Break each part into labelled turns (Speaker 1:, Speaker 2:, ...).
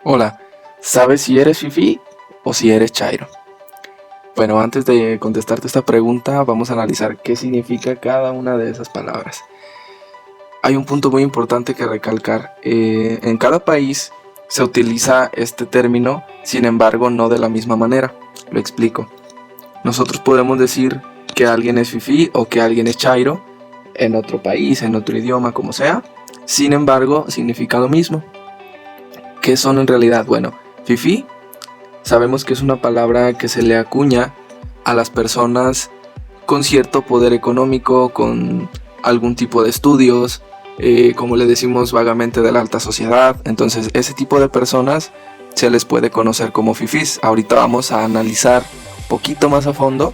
Speaker 1: Hola, ¿sabes si eres fifí o si eres chairo? Bueno, antes de contestarte esta pregunta, vamos a analizar qué significa cada una de esas palabras. Hay un punto muy importante que recalcar. En cada país se utiliza este término, sin embargo, no de la misma manera. Lo explico. Nosotros podemos decir que alguien es fifí o que alguien es chairo en otro país, en otro idioma, como sea. Sin embargo, significa lo mismo. ¿Qué son en realidad? Bueno, fifí sabemos que es una palabra que se le acuña a las personas con cierto poder económico, con algún tipo de estudios, como le decimos vagamente de la alta sociedad. Entonces, ese tipo de personas se les puede conocer como fifís. Ahorita vamos a analizar un poquito más a fondo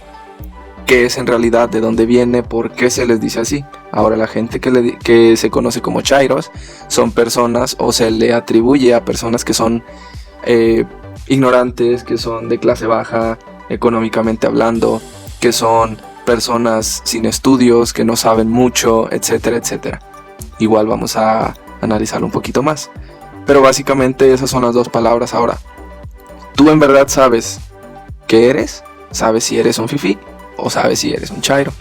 Speaker 1: qué es en realidad, de dónde viene, por qué se les dice así. Ahora, la gente que se conoce como chairos son personas, o se le atribuye a personas que son ignorantes, que son de clase baja económicamente hablando, que son personas sin estudios, que no saben mucho, etcétera, etcétera. Igual vamos a analizarlo un poquito más. Pero básicamente esas son las dos palabras. Ahora, ¿tú en verdad sabes qué eres? ¿Sabes si eres un fifí o sabes si eres un chairo?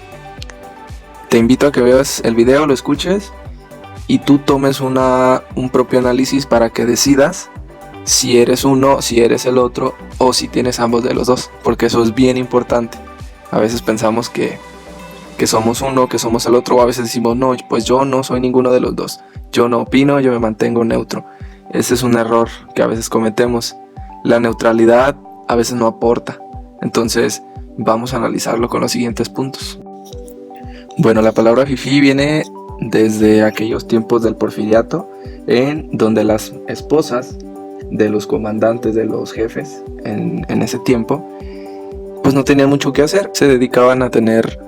Speaker 1: Te invito a que veas el video, lo escuches y tú tomes un propio análisis para que decidas si eres uno, si eres el otro o si tienes ambos de los dos, porque eso es bien importante. A veces pensamos que somos uno, que somos el otro, o a veces decimos, no, pues yo no soy ninguno de los dos, yo no opino, yo me mantengo neutro. Ese es un error que a veces cometemos. La neutralidad a veces no aporta. Entonces vamos a analizarlo con los siguientes puntos. Bueno, la palabra fifí viene desde aquellos tiempos del porfiriato, en donde las esposas de los comandantes, de los jefes en ese tiempo, pues no tenían mucho que hacer, se dedicaban a tener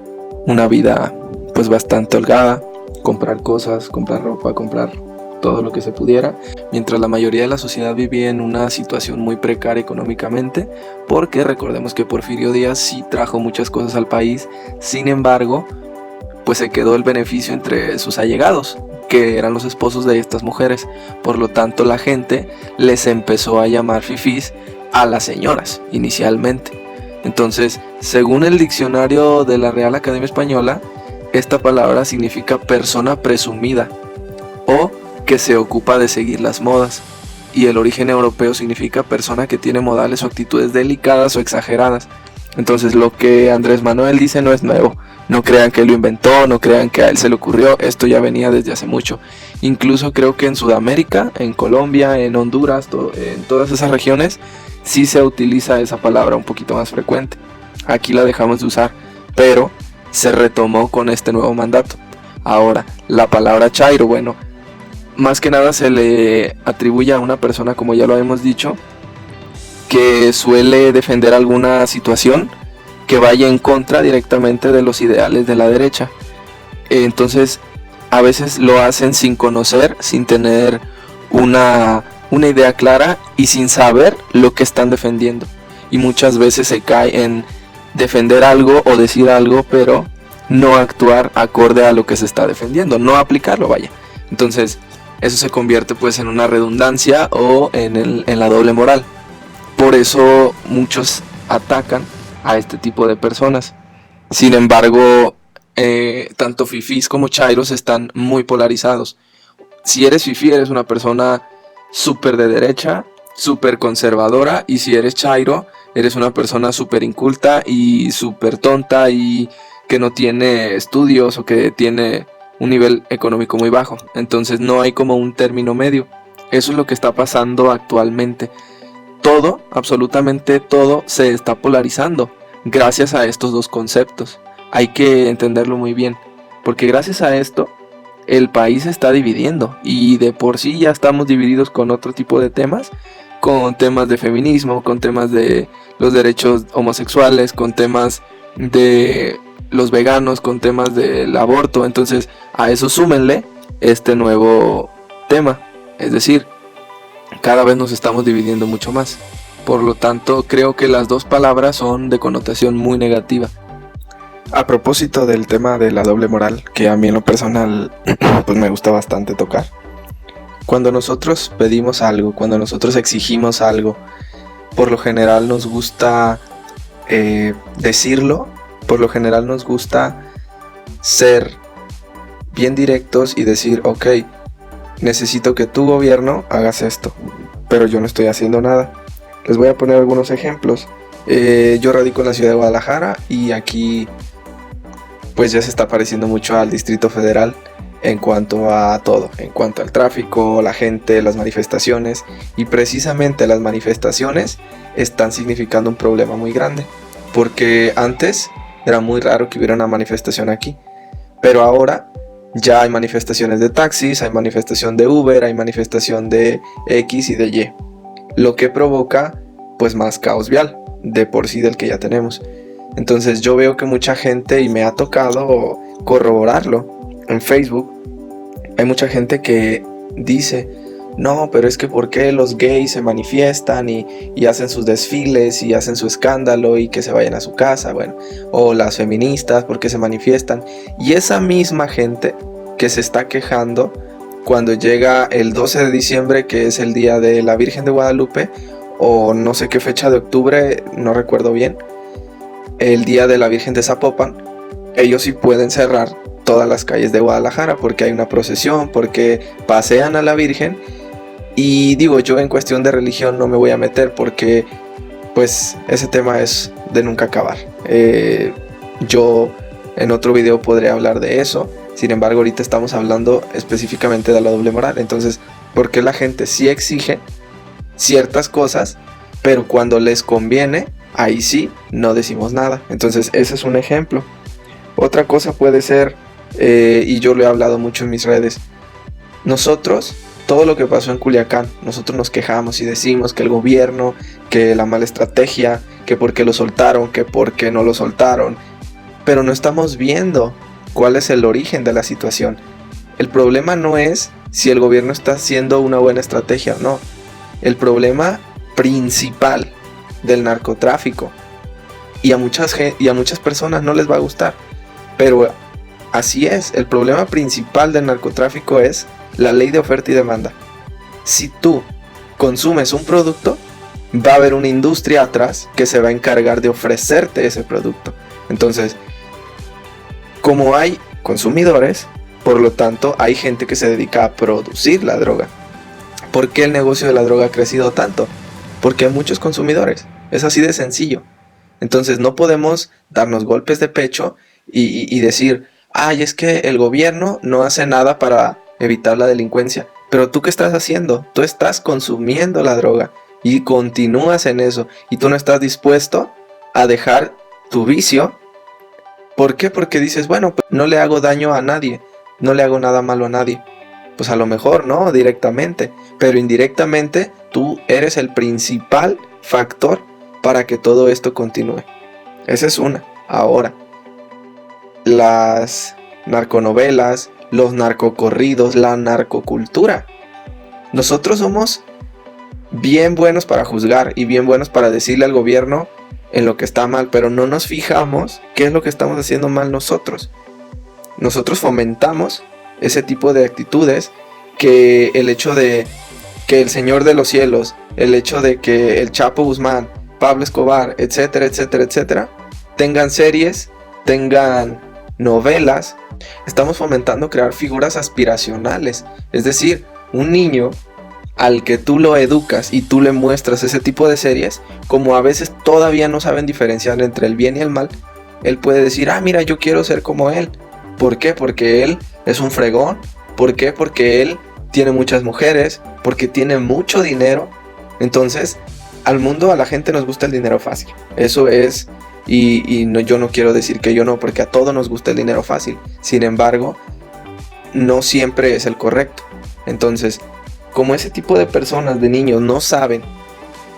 Speaker 1: una vida pues bastante holgada, comprar cosas, comprar ropa, comprar todo lo que se pudiera, mientras la mayoría de la sociedad vivía en una situación muy precaria económicamente, porque recordemos que Porfirio Díaz sí trajo muchas cosas al país. Sin embargo, pues se quedó el beneficio entre sus allegados, que eran los esposos de estas mujeres. Por lo tanto, la gente les empezó a llamar fifís a las señoras inicialmente. Entonces, según el diccionario de la Real Academia Española, esta palabra significa persona presumida o que se ocupa de seguir las modas, y el origen europeo significa persona que tiene modales o actitudes delicadas o exageradas. Entonces, lo que Andrés Manuel dice no es nuevo. No crean que él lo inventó, no crean que a él se le ocurrió, esto ya venía desde hace mucho. Incluso creo que en Sudamérica, en Colombia, en Honduras, en todas esas regiones, sí se utiliza esa palabra un poquito más frecuente. Aquí la dejamos de usar, pero se retomó con este nuevo mandato. Ahora, la palabra chairo, bueno, más que nada se le atribuye a una persona, como ya lo hemos dicho, que suele defender alguna situación que vaya en contra directamente de los ideales de la derecha. Entonces, a veces lo hacen sin conocer, sin tener una idea clara y sin saber lo que están defendiendo. Y muchas veces se cae en defender algo o decir algo, pero no actuar acorde a lo que se está defendiendo, no aplicarlo, vaya. Entonces, eso se convierte pues en una redundancia o en la doble moral. Por eso muchos atacan a este tipo de personas. Sin embargo, tanto fifís como chairos están muy polarizados. Si eres fifí, eres una persona súper de derecha, súper conservadora, y si eres chairo, eres una persona súper inculta y súper tonta y que no tiene estudios o que tiene un nivel económico muy bajo. Entonces no hay como un término medio. Eso es lo que está pasando actualmente. Todo, absolutamente todo, se está polarizando gracias a estos dos conceptos. Hay que entenderlo muy bien, porque gracias a esto el país se está dividiendo, y de por sí ya estamos divididos con otro tipo de temas, con temas de feminismo, con temas de los derechos homosexuales, con temas de los veganos, con temas del aborto. Entonces a eso súmenle este nuevo tema, es decir, cada vez nos estamos dividiendo mucho más. Por lo tanto, creo que las dos palabras son de connotación muy negativa. A propósito del tema de la doble moral, que a mí en lo personal pues me gusta bastante tocar, Cuando nosotros pedimos algo, cuando nosotros exigimos algo, por lo general nos gusta decirlo, por lo general nos gusta ser bien directos y decir, ok, necesito que tu gobierno hagas esto, pero yo no estoy haciendo nada. Les voy a poner algunos ejemplos. Yo radico en la ciudad de Guadalajara y aquí pues ya se está pareciendo mucho al Distrito Federal en cuanto a todo, en cuanto al tráfico, la gente, las manifestaciones, y precisamente las manifestaciones están significando un problema muy grande, porque antes era muy raro que hubiera una manifestación aquí, pero ahora ya hay manifestaciones de taxis, hay manifestación de Uber, hay manifestación de X y de Y, lo que provoca pues más caos vial de por sí del que ya tenemos. Entonces yo veo que mucha gente, y me ha tocado corroborarlo en Facebook, hay mucha gente que dice, no, pero es que ¿por qué los gays se manifiestan y hacen sus desfiles y hacen su escándalo y que se vayan a su casa? Bueno, o las feministas, ¿por qué se manifiestan? Y esa misma gente que se está quejando cuando llega el 12 de diciembre, que es el día de la Virgen de Guadalupe, o no sé qué fecha de octubre, no recuerdo bien, el día de la Virgen de Zapopan, ellos sí pueden cerrar todas las calles de Guadalajara porque hay una procesión, porque pasean a la Virgen. Y digo, yo en cuestión de religión no me voy a meter porque pues ese tema es de nunca acabar. Yo en otro video podré hablar de eso. Sin embargo, ahorita estamos hablando específicamente de la doble moral. Entonces, ¿por qué la gente sí exige ciertas cosas, pero cuando les conviene, ahí sí no decimos nada? Entonces, ese es un ejemplo. Otra cosa puede ser, y yo lo he hablado mucho en mis redes, nosotros, todo lo que pasó en Culiacán, nosotros nos quejamos y decimos que el gobierno, que la mala estrategia, que por qué lo soltaron, que por qué no lo soltaron, pero no estamos viendo cuál es el origen de la situación. El problema no es si el gobierno está haciendo una buena estrategia o no. El problema principal del narcotráfico, y a muchas personas no les va a gustar, pero así es, el problema principal del narcotráfico es la ley de oferta y demanda. Si tú consumes un producto, va a haber una industria atrás que se va a encargar de ofrecerte ese producto. Entonces, como hay consumidores, por lo tanto hay gente que se dedica a producir la droga. ¿Por qué el negocio de la droga ha crecido tanto? Porque hay muchos consumidores, es así de sencillo. Entonces no podemos darnos golpes de pecho y decir, ay, es que el gobierno no hace nada para evitar la delincuencia. Pero ¿tú qué estás haciendo? Tú estás consumiendo la droga y continúas en eso, y tú no estás dispuesto a dejar tu vicio. ¿Por qué? Porque dices, bueno, pues no le hago daño a nadie, no le hago nada malo a nadie. Pues a lo mejor no directamente, pero indirectamente tú eres el principal factor para que todo esto continúe. Esa es una. Ahora, las narconovelas, los narcocorridos, la narcocultura. Nosotros somos bien buenos para juzgar y bien buenos para decirle al gobierno en lo que está mal, pero no nos fijamos qué es lo que estamos haciendo mal nosotros. Nosotros fomentamos ese tipo de actitudes, que el hecho de que el Señor de los Cielos, el hecho de que el Chapo Guzmán, Pablo Escobar, etcétera, etcétera, etcétera, tengan series, tengan novelas. Estamos fomentando crear figuras aspiracionales. Es decir, un niño al que tú lo educas y tú le muestras ese tipo de series, como a veces todavía no saben diferenciar entre el bien y el mal, él puede decir, ah, mira, yo quiero ser como él. ¿Por qué? Porque él es un fregón. ¿Por qué? Porque él tiene muchas mujeres, porque tiene mucho dinero. Entonces, al mundo, a la gente nos gusta el dinero fácil. Eso es, y no, yo no quiero decir que yo no, porque a todos nos gusta el dinero fácil. Sin embargo, no siempre es el correcto. Entonces, como ese tipo de personas, de niños, no saben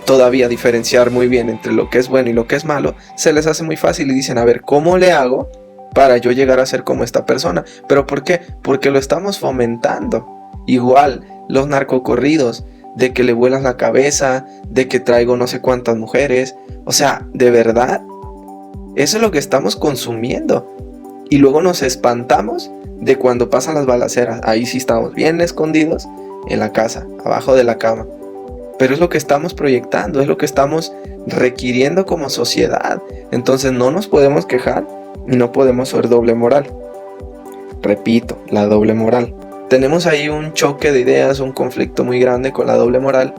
Speaker 1: todavía diferenciar muy bien entre lo que es bueno y lo que es malo, se les hace muy fácil y dicen, a ver, ¿cómo le hago para yo llegar a ser como esta persona? ¿Pero por qué? Porque lo estamos fomentando. Igual, los narcocorridos, de que le vuelas la cabeza, de que traigo no sé cuántas mujeres. O sea, de verdad, eso es lo que estamos consumiendo. Y luego nos espantamos de cuando pasan las balaceras. Ahí sí estamos bien escondidos en la casa, abajo de la cama. Pero es lo que estamos proyectando, es lo que estamos requiriendo como sociedad. Entonces no nos podemos quejar y no podemos ser doble moral. Repito, la doble moral. Tenemos ahí un choque de ideas, un conflicto muy grande con la doble moral,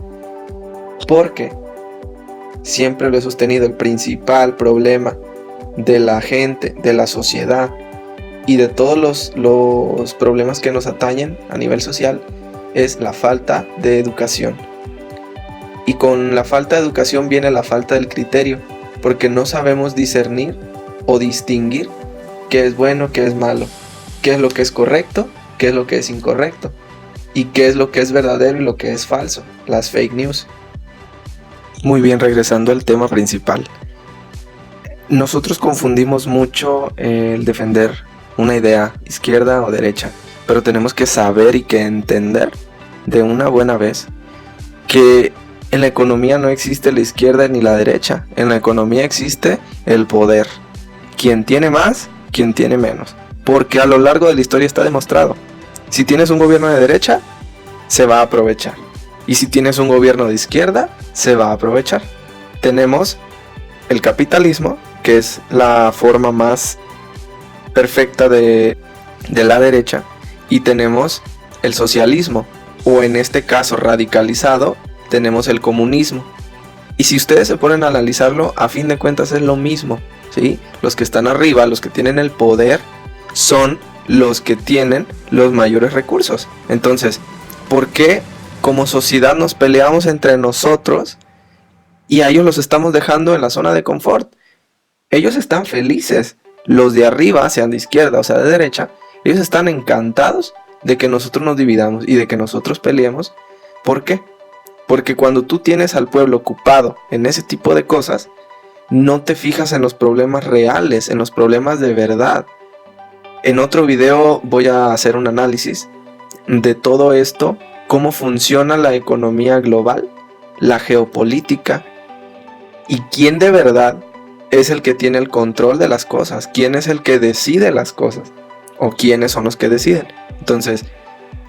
Speaker 1: porque siempre lo he sostenido, el principal problema de la gente, de la sociedad y de todos los problemas que nos atañen a nivel social es la falta de educación. Y con la falta de educación viene la falta del criterio, porque no sabemos discernir o distinguir qué es bueno, qué es malo, qué es lo que es correcto, qué es lo que es incorrecto, y qué es lo que es verdadero y lo que es falso, las fake news. Muy bien, regresando al tema principal. Nosotros confundimos mucho el defender una idea, izquierda o derecha, pero tenemos que saber y que entender de una buena vez que en la economía no existe la izquierda ni la derecha. En la economía existe el poder. Quien tiene más, quien tiene menos. Porque a lo largo de la historia está demostrado. Si tienes un gobierno de derecha, se va a aprovechar. Y si tienes un gobierno de izquierda, se va a aprovechar. Tenemos el capitalismo, que es la forma más perfecta de la derecha. Y tenemos el socialismo, o en este caso radicalizado, tenemos el comunismo. Y si ustedes se ponen a analizarlo, a fin de cuentas es lo mismo, ¿sí? Los que están arriba, los que tienen el poder, son los que tienen los mayores recursos. Entonces, ¿por qué como sociedad nos peleamos entre nosotros y a ellos los estamos dejando en la zona de confort? Ellos están felices. Los de arriba, sean de izquierda o sea de derecha, ellos están encantados de que nosotros nos dividamos y de que nosotros peleemos. ¿Por qué? Porque cuando tú tienes al pueblo ocupado en ese tipo de cosas, no te fijas en los problemas reales, en los problemas de verdad. En otro video voy a hacer un análisis de todo esto, cómo funciona la economía global, la geopolítica, y quién de verdad es el que tiene el control de las cosas, quién es el que decide las cosas, o quiénes son los que deciden. Entonces,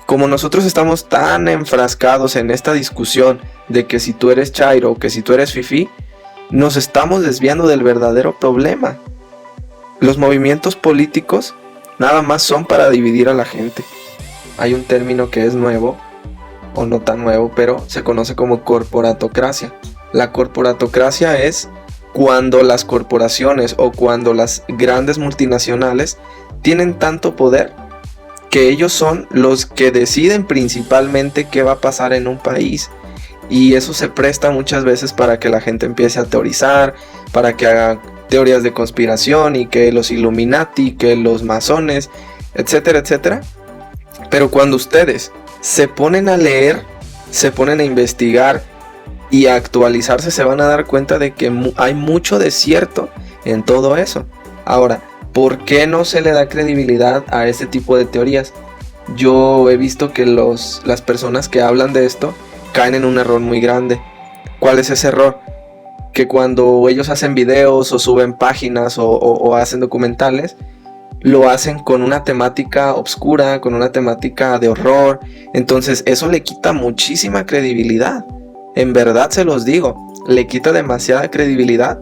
Speaker 1: como nosotros estamos tan enfrascados en esta discusión de que si tú eres chairo o que si tú eres fifí, nos estamos desviando del verdadero problema. Los movimientos políticos nada más son para dividir a la gente. Hay un término que es nuevo, o no tan nuevo, pero se conoce como corporatocracia. La corporatocracia es cuando las corporaciones o cuando las grandes multinacionales tienen tanto poder que ellos son los que deciden principalmente qué va a pasar en un país. Y eso se presta muchas veces para que la gente empiece a teorizar, para que haga teorías de conspiración y que los Illuminati, que los masones, etcétera, etcétera. Pero cuando ustedes se ponen a leer, se ponen a investigar y a actualizarse, se van a dar cuenta de que hay mucho desierto en todo eso. Ahora, ¿por qué no se le da credibilidad a este tipo de teorías? Yo he visto que las personas que hablan de esto caen en un error muy grande. ¿Cuál es ese error? Que cuando ellos hacen videos o suben páginas o hacen documentales, lo hacen con una temática oscura, con una temática de horror. Entonces eso le quita muchísima credibilidad. En verdad se los digo, le quita demasiada credibilidad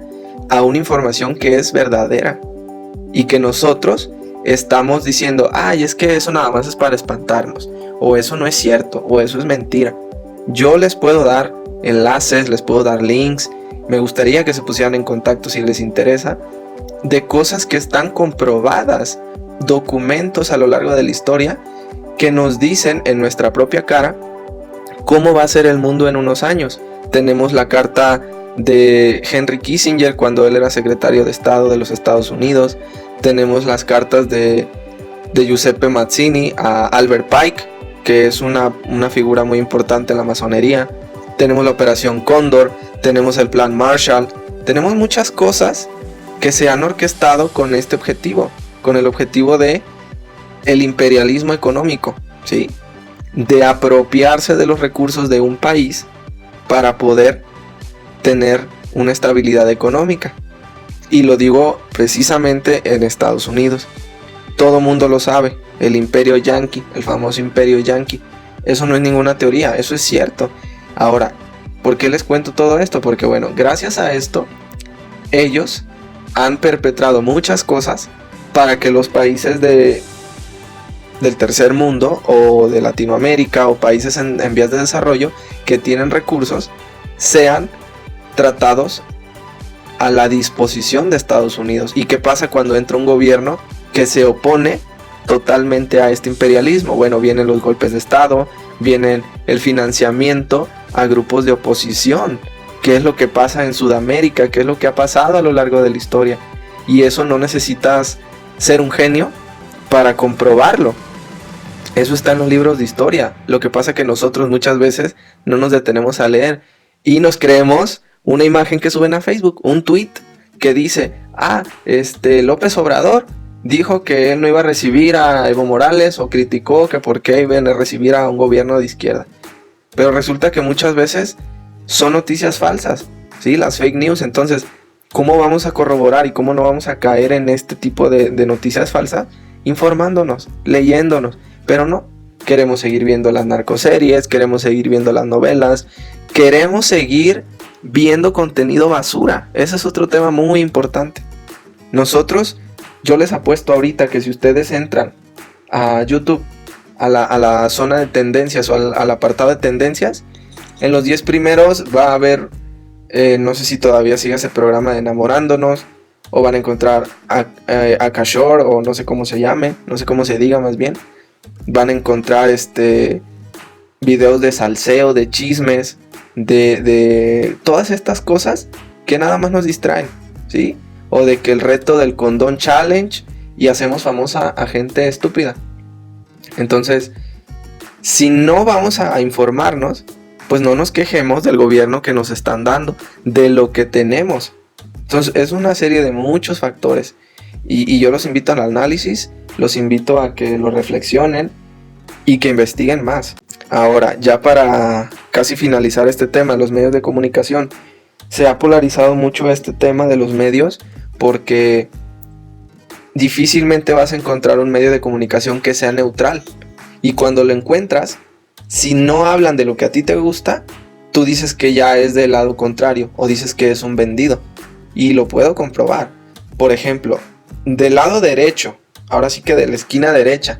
Speaker 1: a una información que es verdadera. Y que nosotros estamos diciendo, ay, es que eso nada más es para espantarnos, o eso no es cierto, o eso es mentira. Yo les puedo dar enlaces, les puedo dar links, me gustaría que se pusieran en contacto si les interesa, de cosas que están comprobadas, documentos a lo largo de la historia que nos dicen en nuestra propia cara cómo va a ser el mundo en unos años. Tenemos la carta de Henry Kissinger cuando él era secretario de Estado de los Estados Unidos. Tenemos las cartas de Giuseppe Mazzini a Albert Pike, que es una figura muy importante en la masonería. Tenemos la Operación Cóndor, tenemos el Plan Marshall, tenemos muchas cosas que se han orquestado con este objetivo, con el objetivo de el imperialismo económico, ¿sí? De apropiarse de los recursos de un país para poder tener una estabilidad económica. Y lo digo precisamente en Estados Unidos. Todo mundo lo sabe, el imperio yanqui, el famoso imperio yanqui. Eso no es ninguna teoría, eso es cierto. Ahora, ¿por qué les cuento todo esto? Porque bueno, gracias a esto, ellos han perpetrado muchas cosas para que los países del tercer mundo o de Latinoamérica o países en vías de desarrollo que tienen recursos sean tratados a la disposición de Estados Unidos. ¿Y qué pasa cuando entra un gobierno que se opone totalmente a este imperialismo? Bueno, vienen los golpes de Estado, vienen el financiamiento a grupos de oposición. ¿Qué es lo que pasa en Sudamérica? ¿Qué es lo que ha pasado a lo largo de la historia? Y eso no necesitas ser un genio para comprobarlo. Eso está en los libros de historia. Lo que pasa es que nosotros muchas veces no nos detenemos a leer y nos creemos una imagen que suben a Facebook, un tweet que dice, López Obrador dijo que él no iba a recibir a Evo Morales, o criticó que por qué iban a recibir a un gobierno de izquierda. Pero resulta que muchas veces son noticias falsas, ¿sí? Las fake news. Entonces, ¿cómo vamos a corroborar y cómo no vamos a caer en este tipo de noticias falsas? Informándonos, leyéndonos. Pero no, queremos seguir viendo las narcoseries, queremos seguir viendo las novelas, queremos seguir viendo contenido basura. Ese es otro tema muy importante. Yo les apuesto ahorita que si ustedes entran a YouTube, a la zona de tendencias o al apartado de tendencias, en los 10 primeros va a haber, no sé si todavía sigue ese programa de Enamorándonos, o van a encontrar a Cashore, o no sé cómo se llame, no sé cómo se diga más bien. Van a encontrar videos de salseo, de chismes, de todas estas cosas que nada más nos distraen, ¿sí? O de que el reto del condón challenge y hacemos famosa a gente estúpida. Entonces, si no vamos a informarnos, pues no nos quejemos del gobierno que nos están dando, de lo que tenemos. Entonces, es una serie de muchos factores. Y yo los invito al análisis, los invito a que lo reflexionen y que investiguen más. Ahora, ya para casi finalizar este tema, los medios de comunicación. Se ha polarizado mucho este tema de los medios porque difícilmente vas a encontrar un medio de comunicación que sea neutral. Y cuando lo encuentras, si no hablan de lo que a ti te gusta, tú dices que ya es del lado contrario o dices que es un vendido. Y lo puedo comprobar. Por ejemplo, del lado derecho, ahora sí que de la esquina derecha,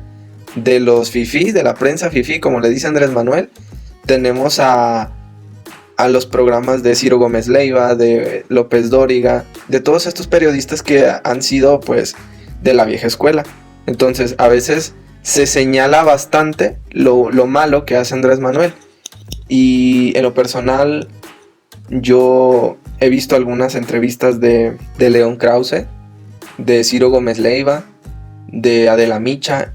Speaker 1: de los fifís, de la prensa fifí, como le dice Andrés Manuel, tenemos a los programas de Ciro Gómez Leiva, de López Dóriga, de todos estos periodistas que han sido pues de la vieja escuela. Entonces a veces se señala bastante lo malo que hace Andrés Manuel. Y en lo personal, yo he visto algunas entrevistas de León Krause, de Ciro Gómez Leiva, de Adela Micha,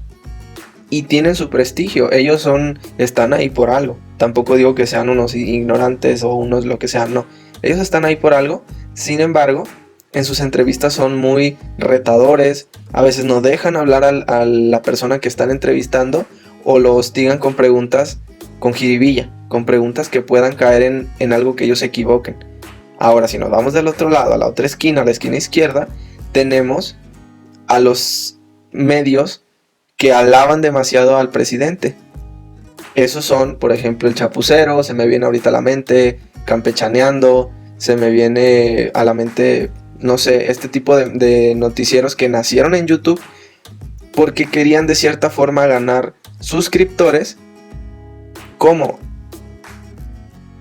Speaker 1: y tienen su prestigio. Ellos están ahí por algo. Tampoco digo que sean unos ignorantes o unos lo que sean, no. Ellos están ahí por algo. Sin embargo, en sus entrevistas son muy retadores. A veces no dejan hablar a la persona que están entrevistando, o lo hostigan con preguntas con jiribilla, con preguntas que puedan caer en algo que ellos se equivoquen. Ahora, si nos vamos del otro lado, a la otra esquina, a la esquina izquierda, tenemos a los medios que alaban demasiado al presidente. Esos son, por ejemplo, El Chapucero, se me viene ahorita a la mente, Campechaneando, se me viene a la mente, no sé, este tipo de noticieros que nacieron en YouTube porque querían de cierta forma ganar suscriptores. ¿Cómo?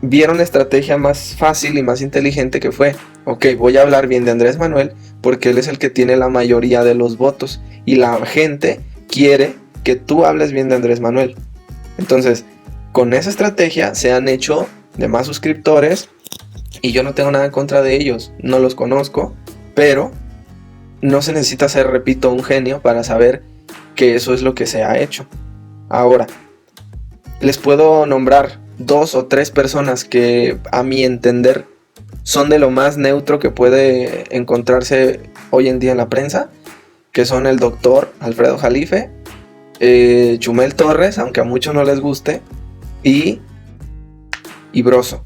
Speaker 1: Vieron la estrategia más fácil y más inteligente, que fue, ok, voy a hablar bien de Andrés Manuel porque él es el que tiene la mayoría de los votos y la gente quiere que tú hables bien de Andrés Manuel. Entonces, con esa estrategia se han hecho de más suscriptores y yo no tengo nada en contra de ellos, no los conozco, pero no se necesita ser, repito, un genio para saber que eso es lo que se ha hecho. Ahora, les puedo nombrar 2 o 3 personas que a mi entender son de lo más neutro que puede encontrarse hoy en día en la prensa, que son el doctor Alfredo Jalife, Chumel Torres, aunque a muchos no les guste, y Broso.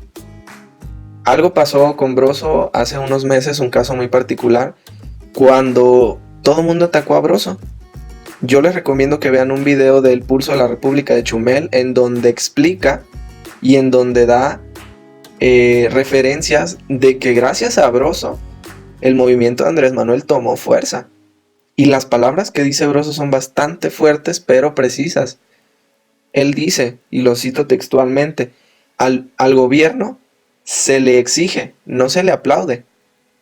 Speaker 1: Algo pasó con Broso hace unos meses, un caso muy particular, cuando todo el mundo atacó a Broso. Yo les recomiendo que vean un video del Pulso de la República de Chumel en donde explica y en donde da referencias de que gracias a Broso el movimiento de Andrés Manuel tomó fuerza. Y las palabras que dice Broso son bastante fuertes pero precisas. Él dice, y lo cito textualmente, al gobierno se le exige, no se le aplaude.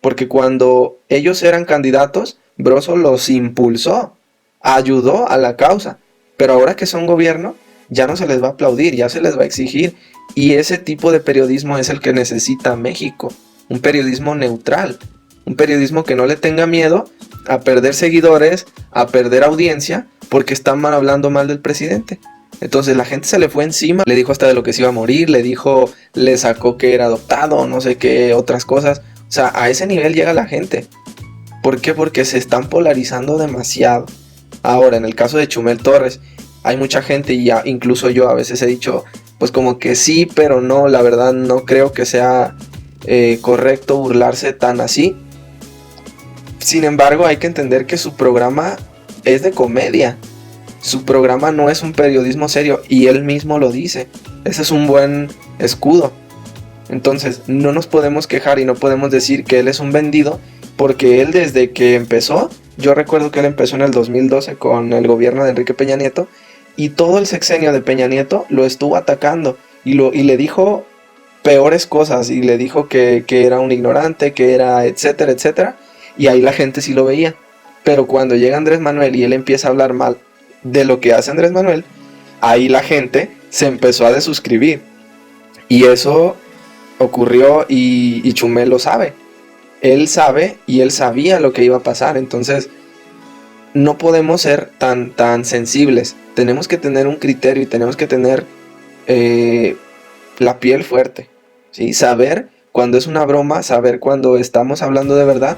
Speaker 1: Porque cuando ellos eran candidatos, Broso los impulsó, ayudó a la causa. Pero ahora que son gobierno, ya no se les va a aplaudir, ya se les va a exigir. Y ese tipo de periodismo es el que necesita México. Un periodismo neutral. Un periodismo que no le tenga miedo a perder seguidores, a perder audiencia, porque están hablando mal del presidente. Entonces la gente se le fue encima, le dijo hasta de lo que se iba a morir, le sacó que era adoptado, no sé qué, otras cosas. O sea, a ese nivel llega la gente. ¿Por qué? Porque se están polarizando demasiado. Ahora, en el caso de Chumel Torres, hay mucha gente, y ya incluso yo a veces he dicho, pues como que sí, pero no, la verdad no creo que sea correcto burlarse tan así. Sin embargo, hay que entender que su programa es de comedia. Su programa no es un periodismo serio, y él mismo lo dice. Ese es un buen escudo. Entonces, no nos podemos quejar y no podemos decir que él es un vendido, porque él desde que empezó, yo recuerdo que él empezó en el 2012 con el gobierno de Enrique Peña Nieto, y todo el sexenio de Peña Nieto lo estuvo atacando, y le dijo peores cosas, y le dijo que era un ignorante, que era etcétera, etcétera, y ahí la gente sí lo veía. Pero cuando llega Andrés Manuel y él empieza a hablar mal de lo que hace Andrés Manuel, ahí la gente se empezó a desuscribir. Y eso ocurrió, y Chumel lo sabe. Él sabe y él sabía lo que iba a pasar. Entonces no podemos ser tan sensibles. Tenemos que tener un criterio y tenemos que tener la piel fuerte, ¿sí? Saber cuando es una broma, saber cuando estamos hablando de verdad,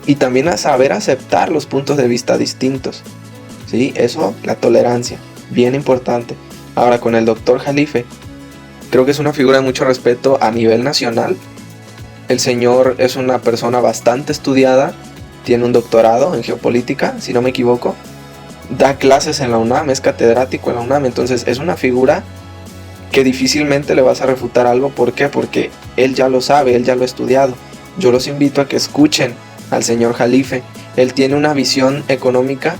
Speaker 1: y también a saber aceptar los puntos de vista distintos, ¿sí? Eso, la tolerancia, bien importante. Ahora, con el doctor Jalife, creo que es una figura de mucho respeto a nivel nacional. El señor es una persona bastante estudiada, tiene un doctorado en geopolítica, si no me equivoco, da clases en la UNAM, es catedrático en la UNAM, entonces es una figura que difícilmente le vas a refutar algo. ¿Por qué? Porque él ya lo sabe, él ya lo ha estudiado. Yo los invito a que escuchen al señor Jalife. Él tiene una visión económica,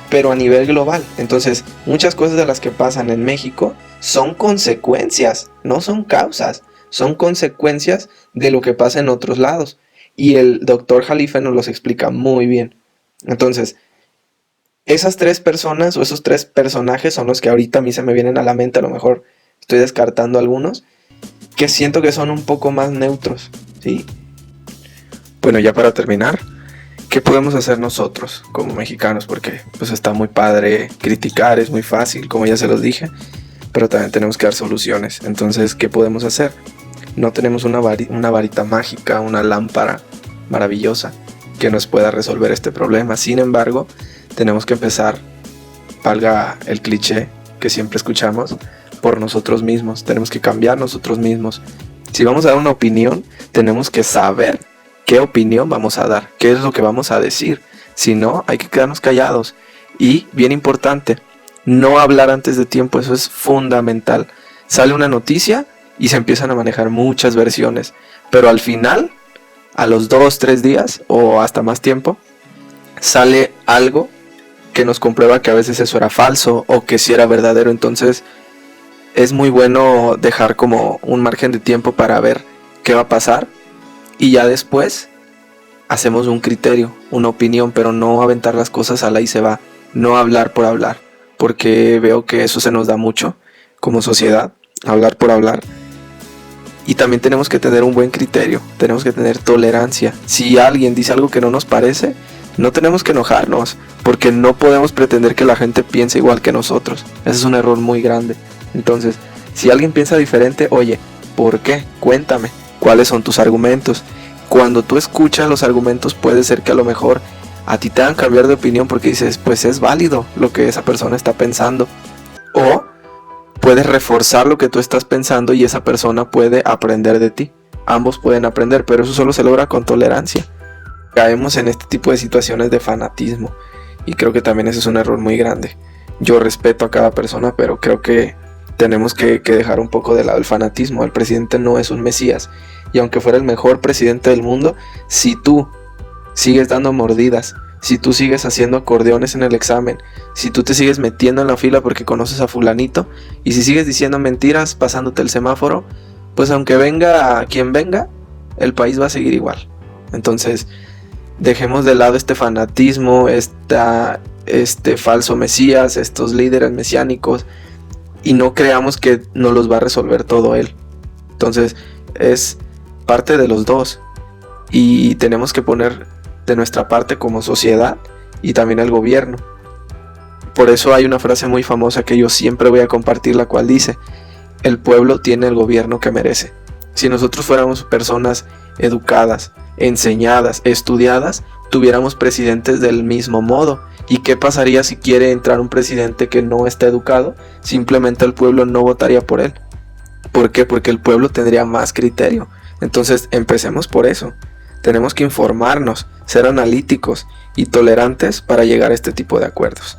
Speaker 1: pero a nivel global. Entonces, muchas cosas de las que pasan en México son consecuencias, no son causas, son consecuencias de lo que pasa en otros lados. Y el doctor Jalife nos los explica muy bien. Entonces, esas tres personas o esos tres personajes son los que ahorita a mí se me vienen a la mente. A lo mejor estoy descartando algunos que siento que son un poco más neutros, ¿sí? Bueno, ya para terminar, ¿qué podemos hacer nosotros como mexicanos? Porque pues está muy padre criticar, es muy fácil, como ya se los dije, pero también tenemos que dar soluciones. Entonces, ¿qué podemos hacer? No tenemos una varita mágica, una lámpara maravillosa que nos pueda resolver este problema. Sin embargo, tenemos que empezar, valga el cliché que siempre escuchamos, por nosotros mismos. Tenemos que cambiar nosotros mismos. Si vamos a dar una opinión, tenemos que saber qué opinión vamos a dar, qué es lo que vamos a decir. Si no, hay que quedarnos callados. Y, bien importante, no hablar antes de tiempo. Eso es fundamental. Sale una noticia y se empiezan a manejar muchas versiones, pero al final, a los 2-3 días o hasta más tiempo, sale algo que nos comprueba que a veces eso era falso o que sí era verdadero. Entonces es muy bueno dejar como un margen de tiempo para ver qué va a pasar, y ya después hacemos un criterio, una opinión, pero no aventar las cosas a la y se va, no hablar por hablar, porque veo que eso se nos da mucho como sociedad, hablar por hablar. Y también tenemos que tener un buen criterio, tenemos que tener tolerancia. Si alguien dice algo que no nos parece, no tenemos que enojarnos, porque no podemos pretender que la gente piense igual que nosotros. Ese es un error muy grande. Entonces, si alguien piensa diferente, oye, ¿por qué? Cuéntame, ¿cuáles son tus argumentos? Cuando tú escuchas los argumentos, puede ser que a lo mejor a ti te hagan cambiar de opinión porque dices, pues es válido lo que esa persona está pensando. O puedes reforzar lo que tú estás pensando y esa persona puede aprender de ti. Ambos pueden aprender, pero eso solo se logra con tolerancia. Caemos en este tipo de situaciones de fanatismo y creo que también ese es un error muy grande. Yo respeto a cada persona, pero creo que tenemos que dejar un poco de lado el fanatismo. El presidente no es un mesías, y aunque fuera el mejor presidente del mundo, si tú sigues dando mordidas, si tú sigues haciendo acordeones en el examen, si tú te sigues metiendo en la fila porque conoces a fulanito, y si sigues diciendo mentiras pasándote el semáforo, pues aunque venga quien venga, el país va a seguir igual. Entonces, dejemos de lado este fanatismo, este falso mesías, estos líderes mesiánicos, y no creamos que nos los va a resolver todo él. Entonces, es parte de los dos, y tenemos que poner de nuestra parte como sociedad y también el gobierno. Por eso hay una frase muy famosa que yo siempre voy a compartir, la cual dice: el pueblo tiene el gobierno que merece. Si nosotros fuéramos personas educadas, enseñadas, estudiadas, tuviéramos presidentes del mismo modo. ¿Y qué pasaría si quiere entrar un presidente que no está educado? Simplemente el pueblo no votaría por él. ¿Por qué? Porque el pueblo tendría más criterio. Entonces empecemos por eso. Tenemos que informarnos, ser analíticos y tolerantes para llegar a este tipo de acuerdos.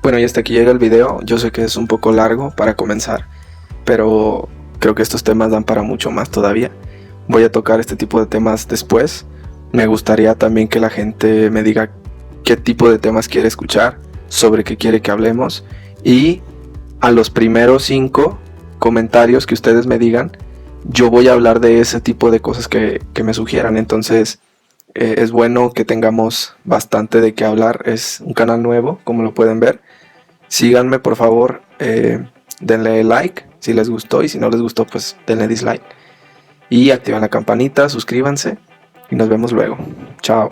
Speaker 1: Bueno, y hasta aquí llega el video. Yo sé que es un poco largo para comenzar, pero creo que estos temas dan para mucho más todavía. Voy a tocar este tipo de temas después. Me gustaría también que la gente me diga qué tipo de temas quiere escuchar, sobre qué quiere que hablemos, y a los primeros 5 comentarios que ustedes me digan, yo voy a hablar de ese tipo de cosas que me sugieran. Entonces es bueno que tengamos bastante de qué hablar. Es un canal nuevo, como lo pueden ver. Síganme, por favor, denle like si les gustó, y si no les gustó, pues denle dislike, y activen la campanita, suscríbanse, y nos vemos luego. Chao.